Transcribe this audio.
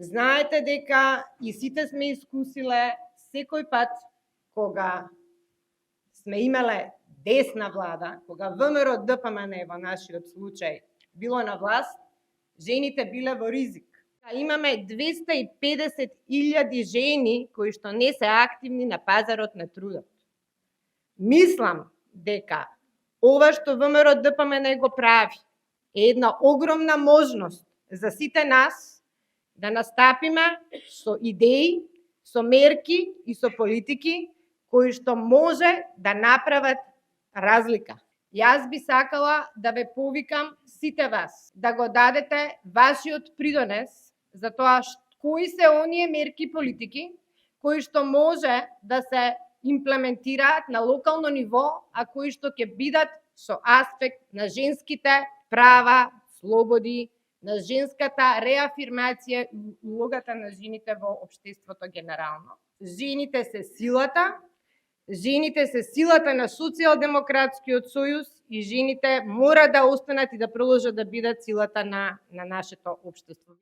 Знаете дека и сите сме искусиле секој пат кога сме имале десна влада, кога ВМРО ДПМН во нашиот случај било на власт, жените биле во ризик. Имаме 250.000 жени кои што не се активни на пазарот на трудот. Мислам дека ова што ВМРО ДПМН го прави е една огромна можност за сите нас да настапиме со идеи, со мерки и со политики кои што може да направат разлика. Јас би сакала да ве повикам сите вас да го дадете вашиот придонес за тоа кои се оние мерки и политики кои што може да се имплементираат на локално ниво, а кои што ќе бидат со аспект на женските права, слободи, на женската реафирмација и улогата на жените во општеството генерално. Жените се силата на Социјалдемократскиот сојуз и жените мора да останат и да продолжат да бидат силата на нашето општество.